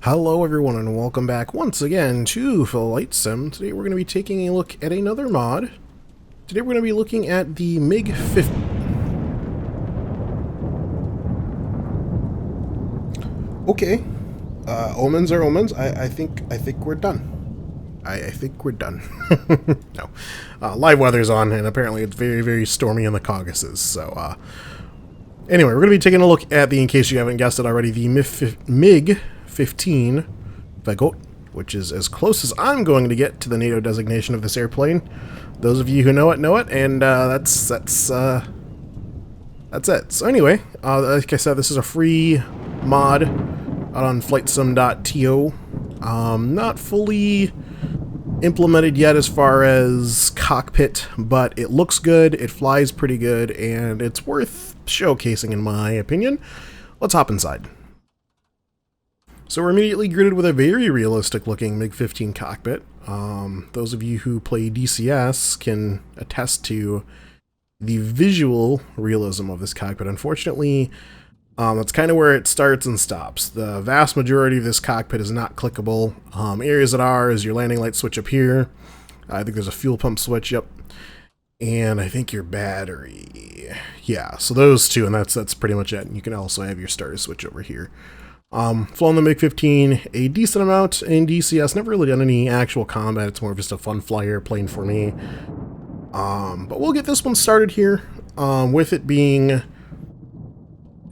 Hello everyone and welcome back once again to Flight Sim. Today we're going to be taking a look at another mod. Today we're going to be looking at the MiG-15. Okay, omens are omens. I think we're done. I think we're done. No, live weather's on and apparently it's very stormy in the Caucuses. So anyway, we're going to be taking a look at the, in case you haven't guessed it already, the MiG-15 Fagot, which is as close as I'm going to get to the NATO designation of this airplane. Those of you who know it, and that's it. So anyway, like I said, this is a free mod out on flightsim.to. Not fully implemented yet as far as cockpit, but it looks good, it flies pretty good, and it's worth showcasing in my opinion. Let's hop inside. So we're immediately greeted with a very realistic looking MiG-15 cockpit. Those of you who play DCS can attest to the visual realism of this cockpit. Unfortunately, that's kind of where it starts and stops. The vast majority of this cockpit is not clickable. Areas that are is your landing light switch up here. I think there's a fuel pump switch, yep. And I think your battery. Yeah, so those two, and that's pretty much it. And you can also have your starter switch over here. Flown the MiG-15 a decent amount in DCS, never really done any actual combat, it's more of just a fun fly airplane for me. But we'll get this one started here, with it being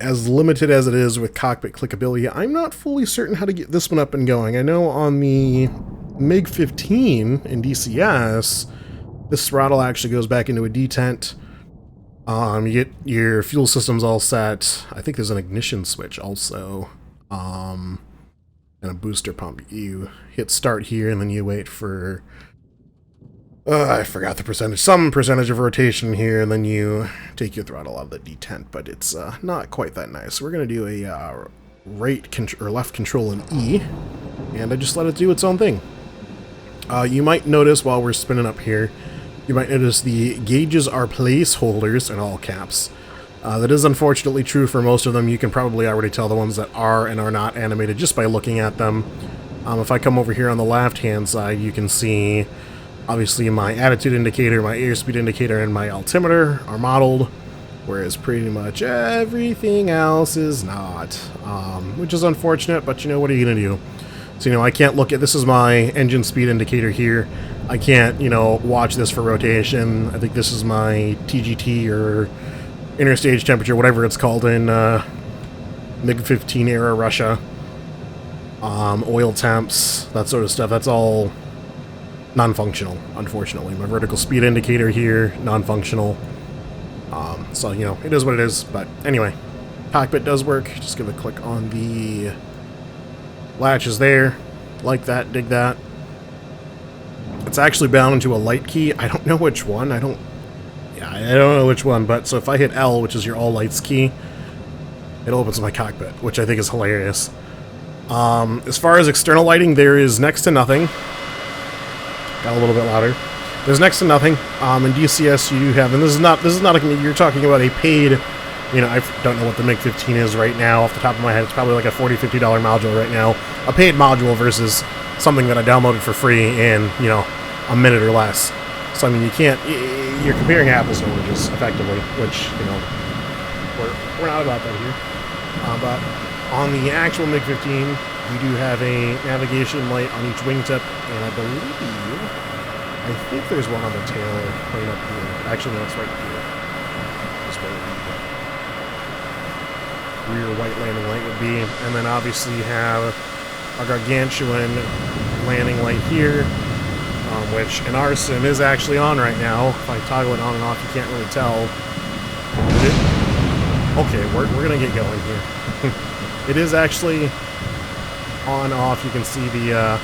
as limited as it is with cockpit clickability. I'm not fully certain how to get this one up and going. I know on the MiG-15 in DCS, this throttle actually goes back into a detent. You get your fuel systems all set. I think there's an ignition switch also. And a booster pump. You hit start here and then you wait for I forgot the percentage, some percentage of rotation here, and then you take your throttle out of the detent, but it's not quite that nice. So we're gonna do a left control and E, and I just let it do its own thing. You might notice while we're spinning up here, you might notice the gauges are placeholders in all caps. That is unfortunately true for most of them. You can probably already tell the ones that are and are not animated just by looking at them. If I come over here on the left-hand side, you can see, obviously, my attitude indicator, my airspeed indicator, and my altimeter are modeled, whereas pretty much everything else is not, which is unfortunate, but you know, what are you going to do? So, you know, I can't look at, this is my engine speed indicator here. I can't, you know, watch this for rotation. I think this is my TGT or interstage temperature, whatever it's called in MiG-15 era Russia. Oil temps, that sort of stuff, that's all non-functional, unfortunately. My vertical speed indicator here, non-functional. So, you know, it is what it is, but anyway, cockpit does work. Just give a click on the latches there. Like that, dig that. It's actually bound into a light key. I don't know which one. I don't know which one, but so if I hit L, which is your all lights key, it opens my cockpit, which I think is hilarious. As far as external lighting, there is next to nothing. Got a little bit louder. There's next to nothing. In DCS, you do have, and this is not you're talking about a paid, you know, I don't know what the MiG-15 is right now off the top of my head. It's probably like a $40, $50 module right now. A paid module versus something that I downloaded for free in, you know, a minute or less. So, I mean, you can't, you're comparing apples and oranges, effectively, which, you know, we're not about that here. But on the actual MiG-15, we do have a navigation light on each wingtip, and I think there's one on the tail right up here. Actually, no, it's right here. Just where the rear white landing light would be. And then obviously you have a gargantuan landing light here, which in our sim is actually on right now. If I toggle it on and off, you can't really tell. Okay, we're gonna get going here. It is actually on off. You can see the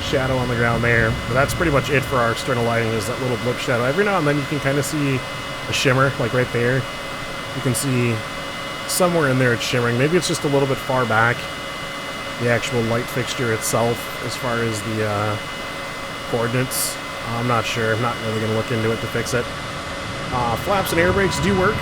shadow on the ground there, but that's pretty much it for our external lighting, is that little blip shadow. Every now and then you can kind of see a shimmer, like right there. You can see somewhere in there it's shimmering. Maybe it's just a little bit far back, the actual light fixture itself, as far as the coordinates. I'm not sure. I'm not really going to look into it to fix it. Flaps and air brakes do work.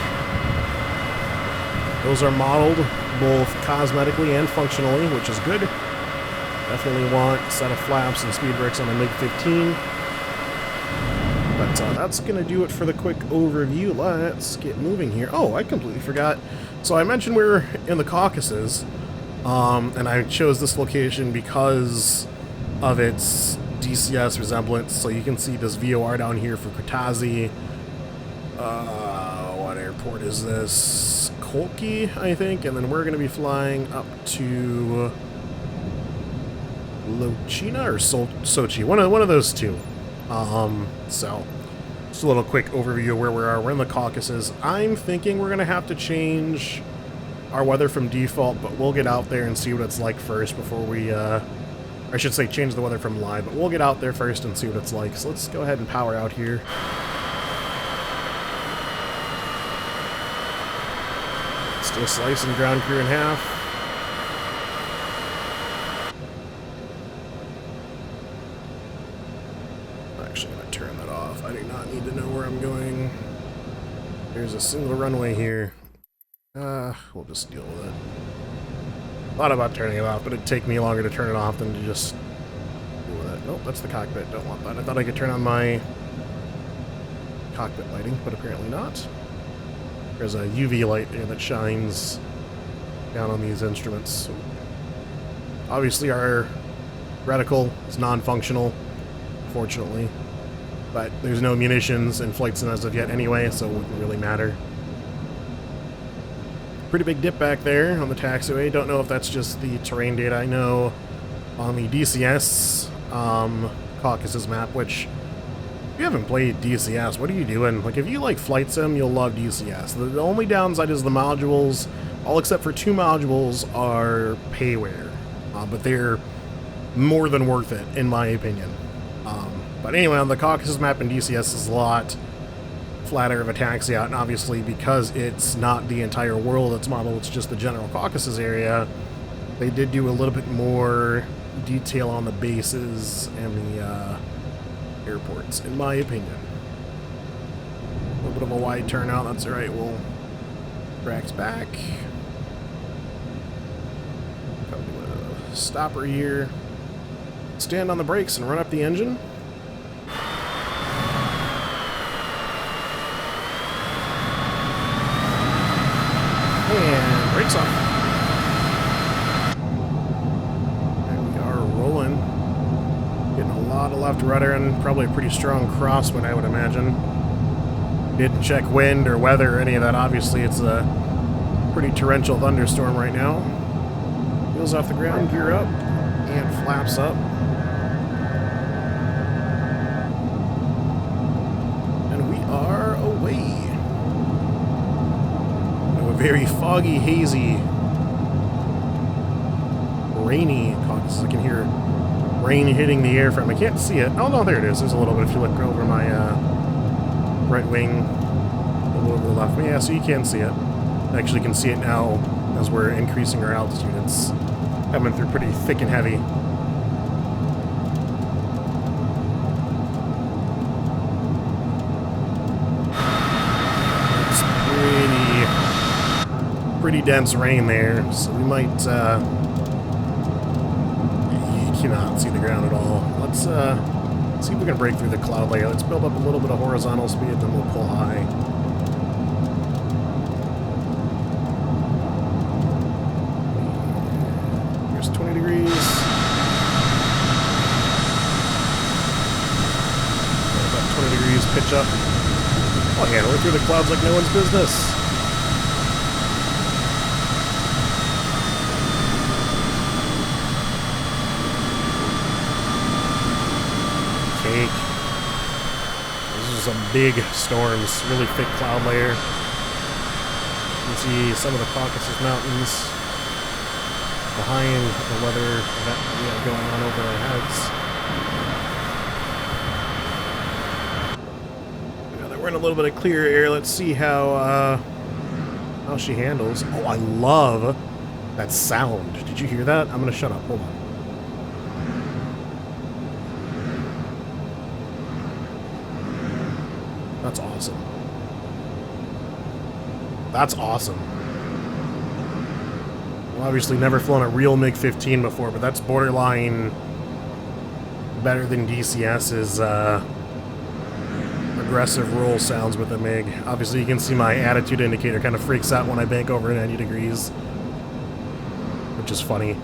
Those are modeled both cosmetically and functionally, which is good. Definitely want a set of flaps and speed brakes on the MiG-15. But that's going to do it for the quick overview. Let's get moving here. Oh, I completely forgot. So I mentioned we were in the Caucasus, and I chose this location because of its DCS resemblance. So you can see this VOR down here for Caucuses. What airport is this? Caucuses, I think. And then we're going to be flying up to Lochina or Sochi. One of those two. So just a little quick overview of where we are. We're in the Caucasus. I'm thinking we're gonna have to change our weather from default, but we'll get out there and see what it's like first before we I should say change the weather from live, but we'll get out there first and see what it's like. So let's go ahead and power out here. Still slicing ground crew in half. Actually, I'm going to turn that off. I do not need to know where I'm going. There's a single runway here. We'll just deal with it. Thought about turning it off, but it'd take me longer to turn it off than to just deal with it. Nope, that's the cockpit. Don't want that. I thought I could turn on my cockpit lighting, but apparently not. There's a UV light there that shines down on these instruments. Obviously, our reticle is non-functional, fortunately, but there's no munitions in flight sim as of yet anyway, so it wouldn't really matter. Pretty big dip back there on the taxiway. Don't know if that's just the terrain data. I know on the DCS Caucasus map, which if you haven't played DCS, what are you doing? Like, if you like flight sim, you'll love DCS. The only downside is the modules, all except for 2 modules, are payware, but they're more than worth it, in my opinion. But anyway, on the Caucasus map in DCS is a lot flatter of a taxi out, and obviously because it's not the entire world that's modeled, it's just the general Caucasus area, they did do a little bit more detail on the bases and the airports, in my opinion. A little bit of a wide turnout, that's alright, we'll tracks back. Come to a stopper here. Stand on the brakes and run up the engine. And brakes off. And we are rolling. Getting a lot of left rudder and probably a pretty strong crosswind, I would imagine. Didn't check wind or weather or any of that. Obviously, it's a pretty torrential thunderstorm right now. Wheels off the ground, gear up, and flaps up. And we are away. Very foggy, hazy, rainy Caucasus. I can hear rain hitting the airframe. I can't see it. Oh no, there it is. There's a little bit if you look over my right wing, a little over the left. But yeah, so you can see it. I actually can see it now as we're increasing our altitude. It's coming through pretty thick and heavy. Pretty dense rain there, so we might, you cannot see the ground at all. Let's see if we can break through the cloud layer. Let's build up a little bit of horizontal speed, then we'll pull high. Here's 20 degrees. About 20 degrees pitch up. Oh yeah, we're through the clouds like no one's business. These are some big storms, really thick cloud layer. You can see some of the Caucasus Mountains behind the weather event that we have going on over our heads. Now that we're in a little bit of clear air, let's see how she handles. Oh, I love that sound. Did you hear that? I'm gonna shut up. Hold on. That's awesome. That's awesome. Well, obviously never flown a real MiG-15 before, but that's borderline better than DCS's aggressive roll sounds with a MiG. Obviously you can see my attitude indicator kind of freaks out when I bank over 90 degrees, which is funny.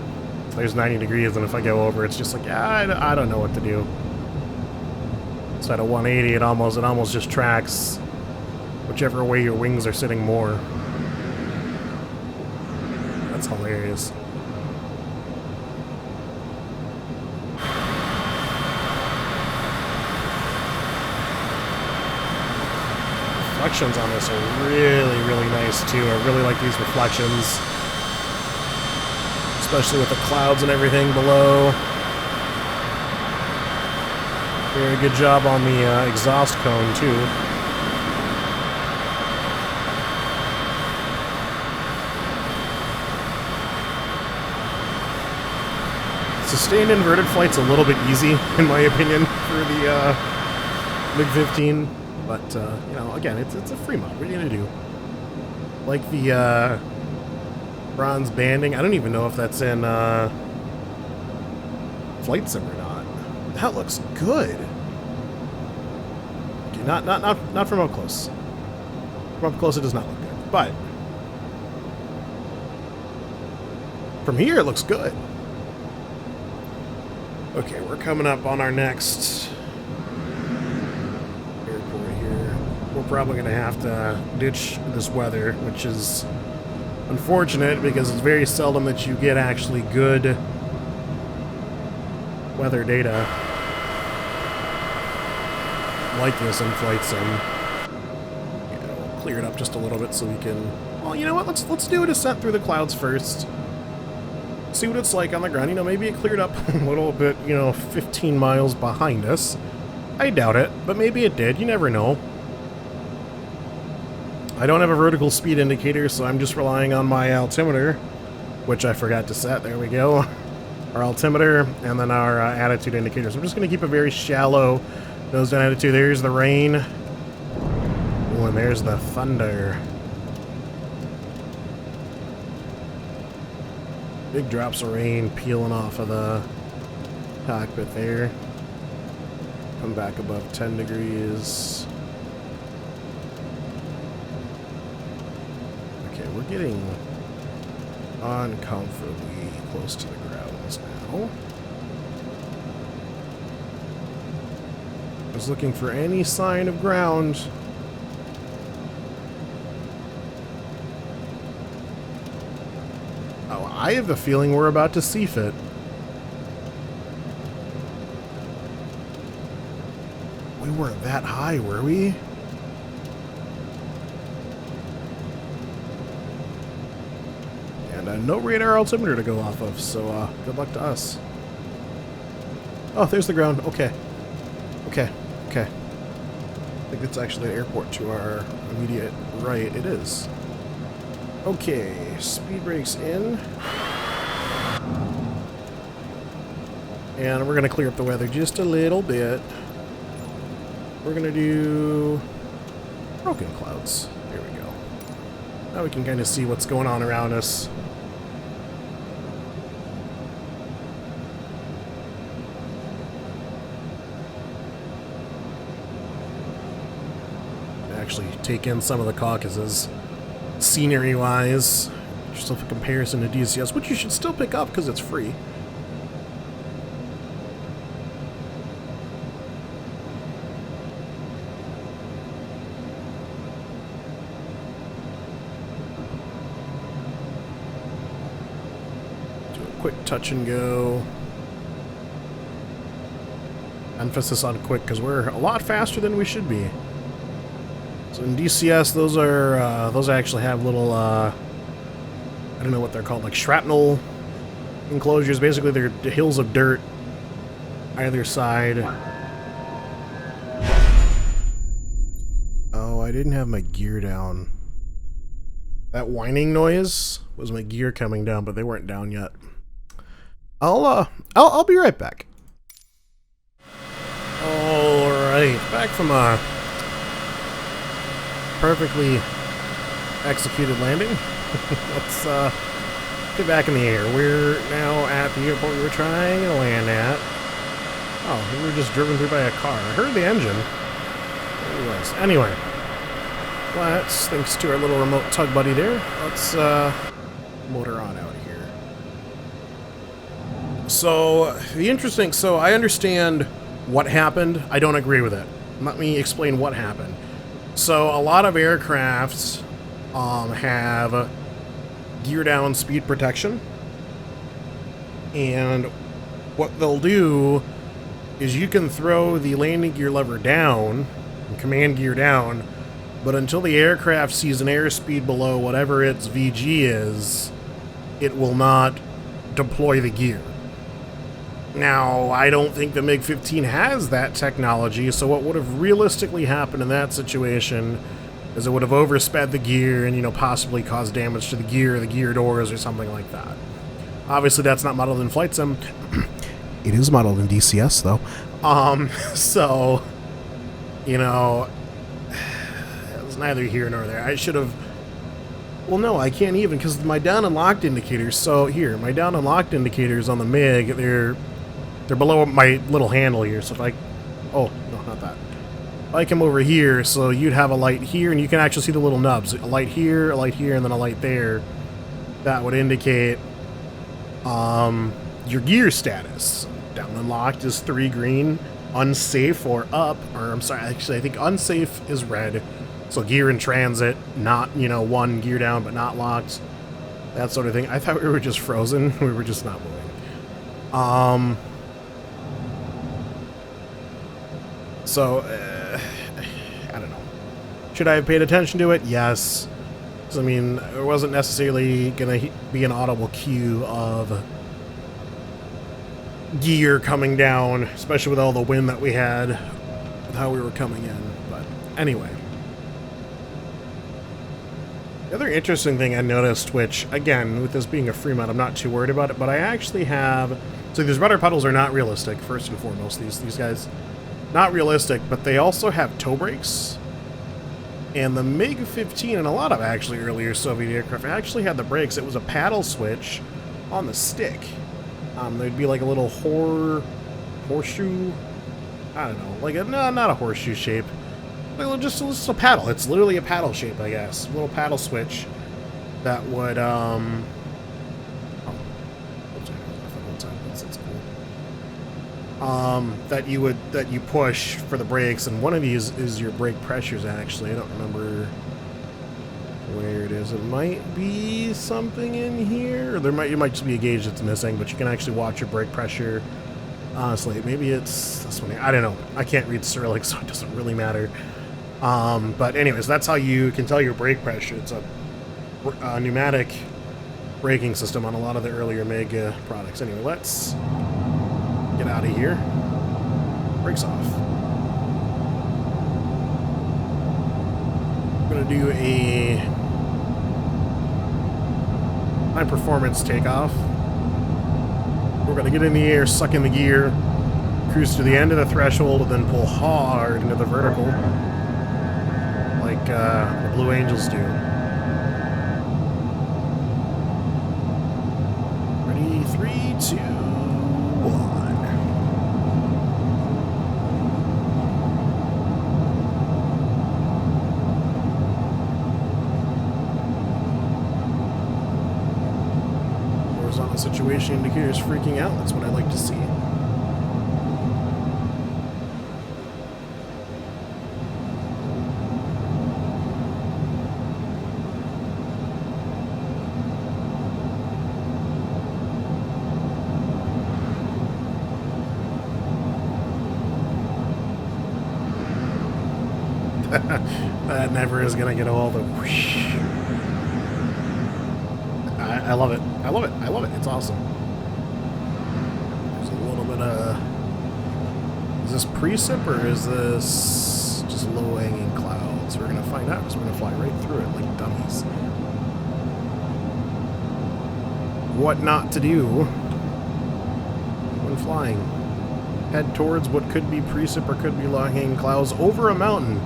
There's 90 degrees, and if I go over, it's just like, yeah, I don't know what to do. So at a 180, it almost just tracks whichever way your wings are sitting more. That's hilarious. Reflections on this are really, really nice too. I really like these reflections, especially with the clouds and everything below. Very good job on the exhaust cone too. Sustained inverted flight's a little bit easy, in my opinion, for the MiG-15, but you know, again, it's a free mod. What are you gonna do? Like the bronze banding. I don't even know if that's in Flight Sim or not. That looks good. Okay, not from up close. From up close, it does not look good, but from here, it looks good. Okay, we're coming up on our next airport here. We're probably going to have to ditch this weather, which is unfortunate because it's very seldom that you get actually good weather data like this in Flight Sim. Yeah, we'll clear it up just a little bit so we can... Well, you know what? Let's do a descent through the clouds first. See what it's like on the ground. You know, maybe it cleared up a little bit, you know, 15 miles behind us. I doubt it, but maybe it did. You never know. I don't have a vertical speed indicator, so I'm just relying on my altimeter, which I forgot to set. There we go. Our altimeter, and then our attitude indicators. I'm just going to keep a very shallow nose down attitude. There's the rain. Oh, and there's the thunder. Big drops of rain peeling off of the cockpit there. Come back above 10 degrees. Okay, we're getting uncomfortably close to the grounds now. I was looking for any sign of ground. I have the feeling we're about to see fit. We weren't that high, were we? And no radar altimeter to go off of, so good luck to us. Oh, there's the ground. Okay. Okay. Okay. I think it's actually an airport to our immediate right. It is. Okay, speed brakes in. And we're going to clear up the weather just a little bit. We're going to do broken clouds. There we go. Now we can kind of see what's going on around us. Actually take in some of the Caucuses. Scenery-wise, just a comparison to DCS, which you should still pick up because it's free. Do a quick touch and go. Emphasis on quick because we're a lot faster than we should be. So in DCS, those actually have little, I don't know what they're called, like shrapnel enclosures. Basically, they're hills of dirt either side. Oh, I didn't have my gear down. That whining noise was my gear coming down, but they weren't down yet. I'll be right back. All right, back from a perfectly executed landing. Let's get back in the air. We're now at the airport we were trying to land at. Oh, we were just driven through by a car. I heard the engine. There it was. Anyway, let's, thanks to our little remote tug buddy there, let's motor on out here. So, so I understand what happened. I don't agree with it. Let me explain what happened. So, a lot of aircrafts have gear down speed protection, and what they'll do is you can throw the landing gear lever down, command gear down, but until the aircraft sees an airspeed below whatever its VG is, it will not deploy the gear. Now, I don't think the MiG-15 has that technology, so what would have realistically happened in that situation is it would have oversped the gear and, you know, possibly caused damage to the gear doors, or something like that. Obviously, that's not modeled in flight sim. It is modeled in DCS, though. So, you know, it was neither here nor there. I should have... Well, no, I can't even, because my down and locked indicators... So, here, my down and locked indicators on the MiG, they're below my little handle here, so if I... Oh, no, not that. If I come over here, so you'd have a light here, and you can actually see the little nubs. A light here, and then a light there. That would indicate your gear status. Down and locked is 3 green, unsafe or up, or I'm sorry, actually I think unsafe is red. So gear in transit, not, you know, 1 gear down but not locked. That sort of thing. I thought we were just frozen. We were just not moving. So, I don't know. Should I have paid attention to it? Yes. I mean, it wasn't necessarily going to be an audible cue of gear coming down, especially with all the wind that we had, with how we were coming in. But anyway. The other interesting thing I noticed, which, again, with this being a free mod, I'm not too worried about it, but I actually have... So these rudder pedals are not realistic, first and foremost. These guys, not realistic, but they also have toe brakes. And the MiG-15 and a lot of actually earlier Soviet aircraft actually had the brakes. It was a paddle switch on the stick. There'd be like a little horseshoe, I don't know, like a, no, not a horseshoe shape. Like just a paddle. It's literally a paddle shape, I guess. A little paddle switch that would, that you push for the brakes, and one of these is your brake pressures, actually. I don't remember where it is. It might be something in here, or it might just be a gauge that's missing, but you can actually watch your brake pressure. Honestly, maybe it's this one here. I don't know. I can't read Cyrillic, so it doesn't really matter. But anyways, that's how you can tell your brake pressure. It's a pneumatic braking system on a lot of the earlier MiG products. Anyway, let's get out of here. Brakes off. I'm going to do a high performance takeoff. We're going to get in the air, suck in the gear, cruise to the end of the threshold, and then pull hard into the vertical, like the Blue Angels do. Ready? 3, 2, 1. Horizontal situation indicators freaking out. That's what I like to see. That never is gonna get all the whoosh. I love it. I love it. I love it. It's awesome. There's a little bit of... Is this precip or is this just low-hanging clouds? We're gonna find out because we're gonna fly right through it like dummies. What not to do when flying. Head towards what could be precip or could be low-hanging clouds over a mountain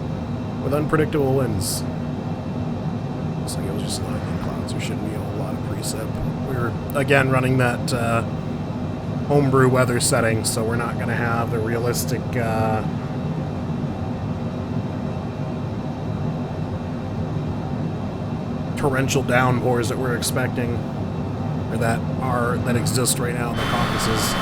with unpredictable winds. Looks like it was just low-hanging clouds. There shouldn't be a whole lot of precip. we're, again, running that homebrew weather setting, so we're not going to have the realistic torrential downpours that we're expecting, or that exist right now in the Caucasus.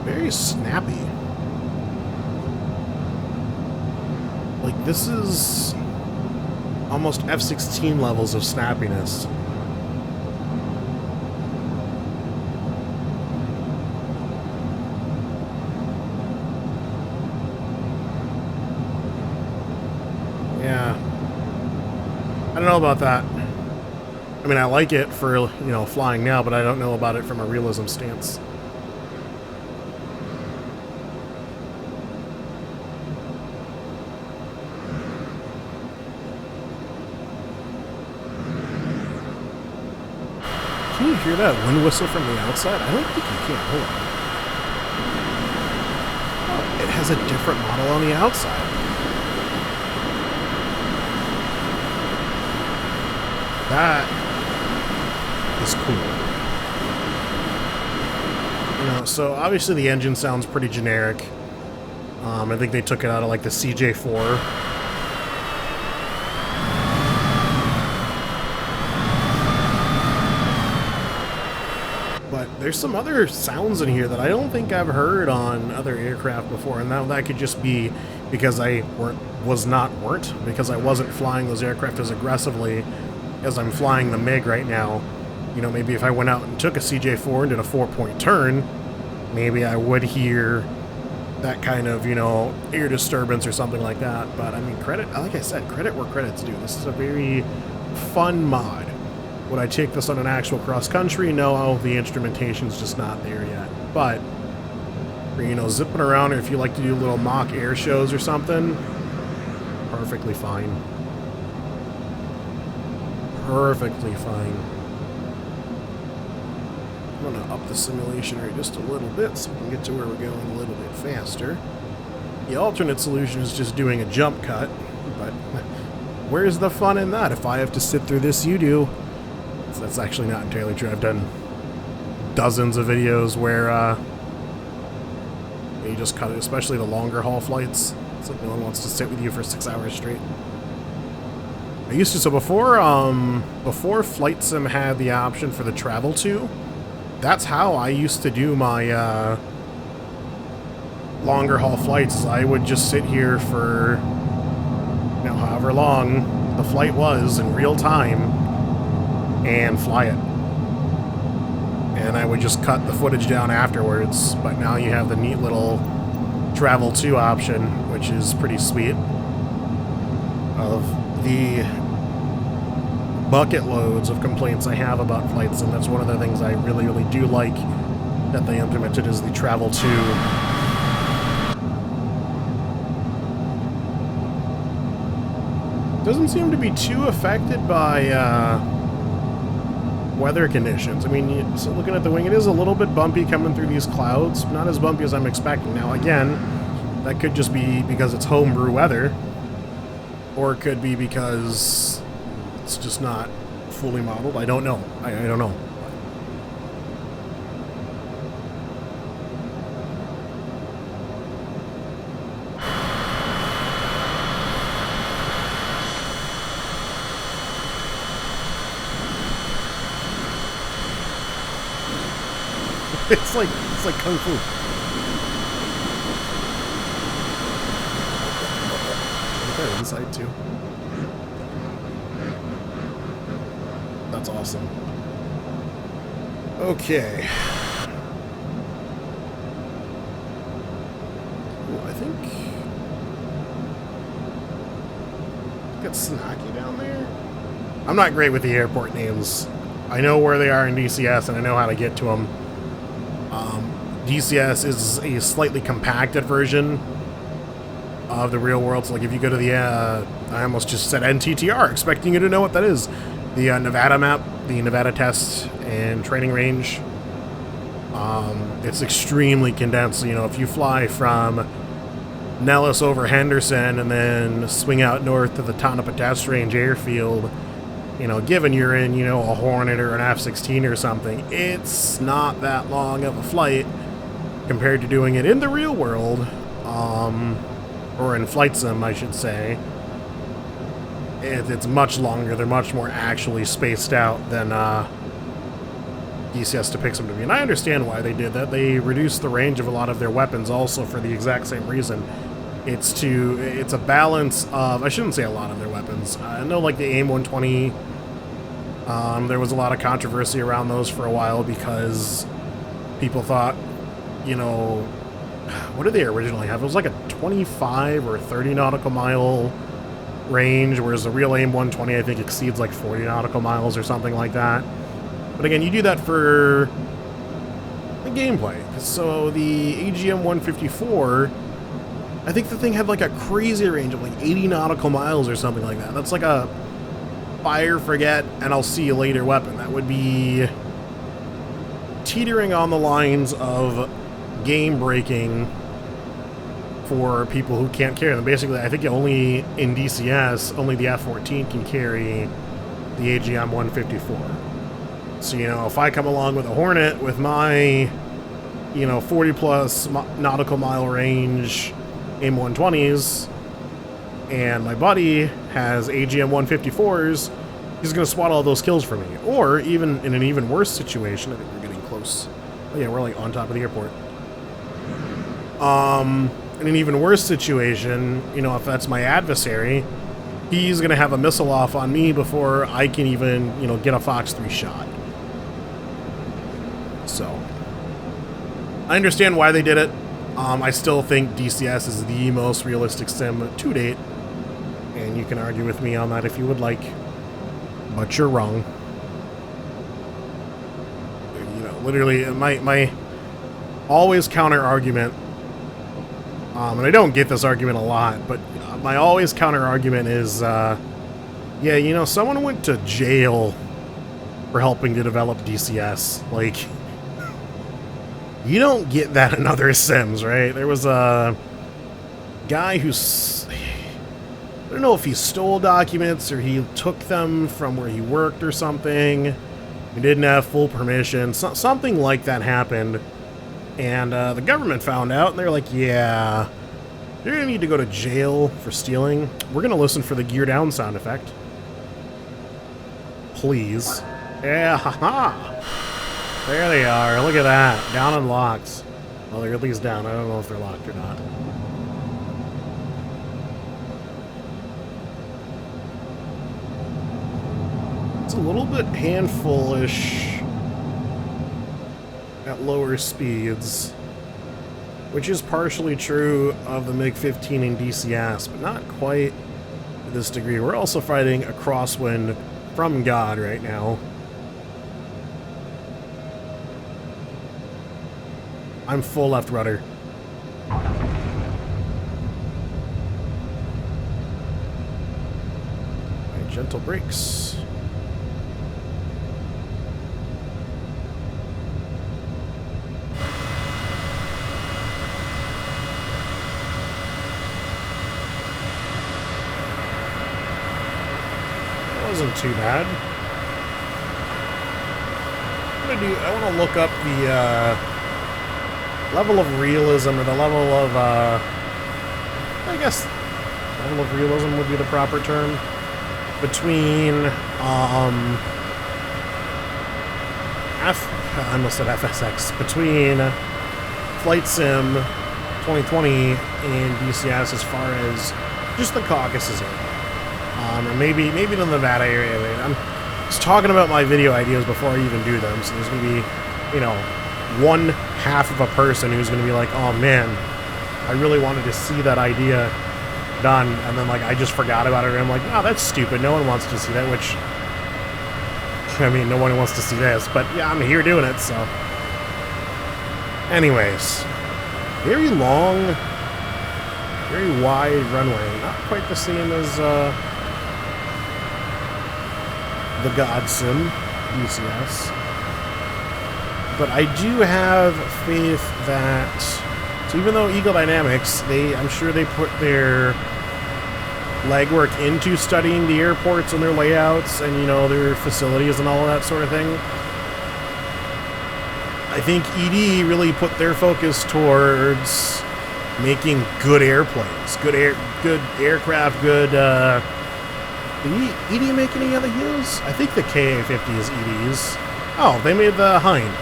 Very snappy. Like, this is almost F16 levels of snappiness. Yeah. I don't know about that. I mean, I like it for, you know, flying now, but I don't know about it from a realism stance. Can you hear that wind whistle from the outside? I don't think you can. Hold on. Oh, it has a different model on the outside. That is cool. You know, so obviously the engine sounds pretty generic. I think they took it out of like the CJ4. But there's some other sounds in here that I don't think I've heard on other aircraft before, and that could just be because I wasn't flying those aircraft as aggressively as I'm flying the MiG right now. You know, maybe if I went out and took a CJ4 and did a 4-point turn, maybe I would hear that kind of, you know, air disturbance or something like that. But I mean, like I said, credit where credit's due. This is a very fun mod. Would I take this on an actual cross-country? No, the instrumentation's just not there yet. But, for, you know, zipping around, or if you like to do little mock air shows or something, perfectly fine. Perfectly fine. I'm going to up the simulation rate just a little bit so we can get to where we're going a little bit faster. The alternate solution is just doing a jump cut, but where's the fun in that? If I have to sit through this, you do. That's actually not entirely true. I've done dozens of videos where you just cut it, especially the longer haul flights. It's like no one wants to sit with you for 6 hours straight. I used to, so before Flight Sim had the option for the travel to, that's how I used to do my longer haul flights. I would just sit here for, you know, however long the flight was in real time and fly it. And I would just cut the footage down afterwards, but now you have the neat little travel to option, which is pretty sweet. Of the bucket loads of complaints I have about flights, and that's one of the things I really, really do like that they implemented is the travel to. Doesn't seem to be too affected by weather conditions. I mean, so looking at the wing, it is a little bit bumpy coming through these clouds. Not as bumpy as I'm expecting. Now, again, that could just be because it's homebrew weather, or it could be because it's just not fully modeled. I don't know. I don't know. It's like kung fu. Okay, inside too. That's awesome. Okay. Ooh, I think it's Snacky down there. I'm not great with the airport names. I know where they are in DCS and I know how to get to them. DCS is a slightly compacted version of the real world. So like if you go to the, I almost just said NTTR, expecting you to know what that is. The Nevada map, the Nevada test and training range. It's extremely condensed. You know, if you fly from Nellis over Henderson and then swing out north to the Tonopah Range airfield, you know, given you're in, you know, a Hornet or an F-16 or something, it's not that long of a flight compared to doing it in the real world, or in flight sim, I should say. It's much longer. They're much more actually spaced out than DCS depicts them to be. And I understand why they did that. They reduced the range of a lot of their weapons also for the exact same reason. It's a balance of, I shouldn't say a lot of their weapons. I know, like the AIM-120, there was a lot of controversy around those for a while because people thought, you know, what did they originally have? It was like a 25 or 30 nautical mile range, whereas the real AIM-120 I think exceeds like 40 nautical miles or something like that. But again, you do that for the gameplay. So the AGM-154, I think the thing had like a crazy range of like 80 nautical miles or something like that. That's like a fire, forget, and I'll see you later weapon. That would be teetering on the lines of game breaking for people who can't carry them. Basically, I think only in DCS, only the F-14 can carry the AGM-154. So, you know, if I come along with a Hornet with my, you know, 40 plus nautical mile range AIM-120s, and my buddy has AGM-154s, he's going to swat all those kills for me. Or, even in an even worse situation, I think we're getting close. Oh yeah, we're like on top of the airport. In an even worse situation, you know, if that's my adversary, he's going to have a missile off on me before I can even, you know, get a Fox 3 shot. So, I understand why they did it. I still think DCS is the most realistic sim to date, and you can argue with me on that if you would like, but you're wrong. You know, literally, my always counter argument, and I don't get this argument a lot, but my always counter argument is, yeah, you know, someone went to jail for helping to develop DCS. Like, you don't get that in other sims, right? There was a guy who's, I don't know if he stole documents or he took them from where he worked or something. He didn't have full permission. Something like that happened. And the government found out, and they're like, yeah, you're going to need to go to jail for stealing. We're going to listen for the gear down sound effect. Please. Yeah, haha. There they are. Look at that. Down on locks. Well, they're at least down. I don't know if they're locked or not. It's a little bit handful-ish at lower speeds, which is partially true of the MiG-15 in DCS, but not quite to this degree. We're also fighting a crosswind from God right now. I'm full left rudder. Right, gentle brakes. That wasn't too bad. I want to look up the level of realism, or the level of, I guess, level of realism would be the proper term, between, I almost said FSX, between Flight Sim 2020 and DCS as far as just the Caucuses area. And maybe the Nevada area. I'm just talking about my video ideas before I even do them, so there's going to be, you know, one half of a person who's going to be like, oh man, I really wanted to see that idea done, and then like I just forgot about it, and I'm like, oh, that's stupid, no one wants to see that, which, I mean, no one wants to see this, but yeah, I'm here doing it, so. Anyways, very long, very wide runway, not quite the same as the God Sim DCS. But I do have faith that, so even though Eagle Dynamics, I'm sure they put their legwork into studying the airports and their layouts and, you know, their facilities and all of that sort of thing. I think ED really put their focus towards making good airplanes, good aircraft, good, did ED make any other heels? I think the KA-50 is ED's. Oh, they made the Hind.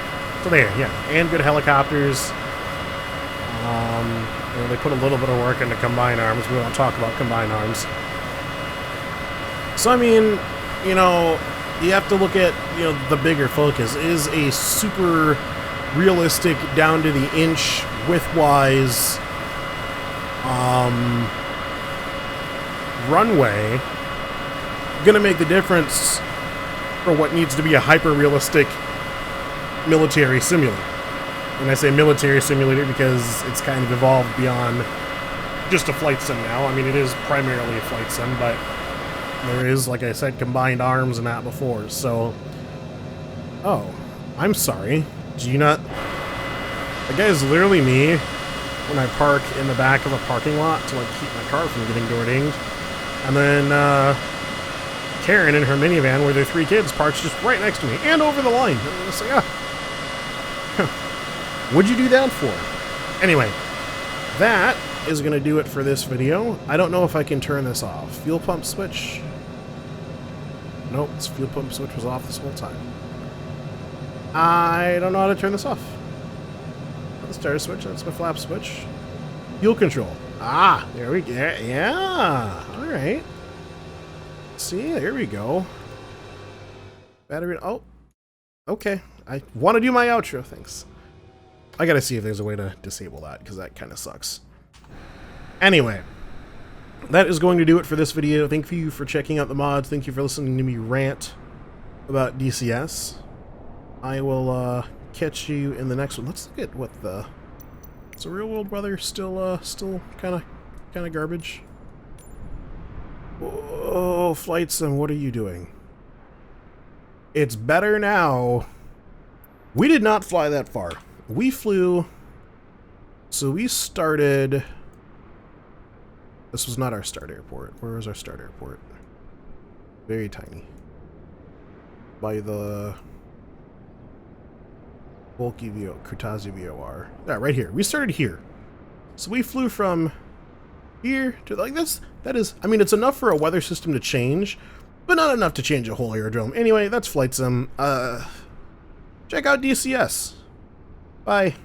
So there, yeah, and good helicopters. You know, they put a little bit of work into combined arms. We won't talk about combined arms. So I mean, you know, you have to look at, you know, the bigger focus is a super realistic, down to the inch width-wise runway gonna make the difference for what needs to be a hyper-realistic military simulator. And I say military simulator because it's kind of evolved beyond just a flight sim now. I mean, it is primarily a flight sim, but there is, like I said, combined arms and that before, so... Oh, I'm sorry. Do you not... That guy is literally me when I park in the back of a parking lot to, like, keep my car from getting door dinged. And then, Karen in her minivan with her 3 kids parks just right next to me and over the line. And I'm just like, ah. What'd you do that for? Anyway, that is going to do it for this video. I don't know if I can turn this off. Fuel pump switch. Nope, this fuel pump switch was off this whole time. I don't know how to turn this off. The starter switch, that's my flap switch. Fuel control. Ah, there we go. Yeah, all right. See, there we go. Battery, oh, okay. I want to do my outro, thanks. I gotta see if there's a way to disable that, because that kind of sucks. Anyway, that is going to do it for this video. Thank you for checking out the mods. Thank you for listening to me rant about DCS. I will catch you in the next one. Let's look at what the... Is the real world weather still kind of garbage? Oh, Flight Sim, what are you doing? It's better now. We did not fly that far. We flew... So we started... This was not our start airport. Where was our start airport? Very tiny. By the... bulky Caucuses VOR. Yeah, right here. We started here. So we flew from here to, like, this. That is, I mean, it's enough for a weather system to change, but not enough to change a whole aerodrome. Anyway, that's Flight Sim. Check out DCS. Bye.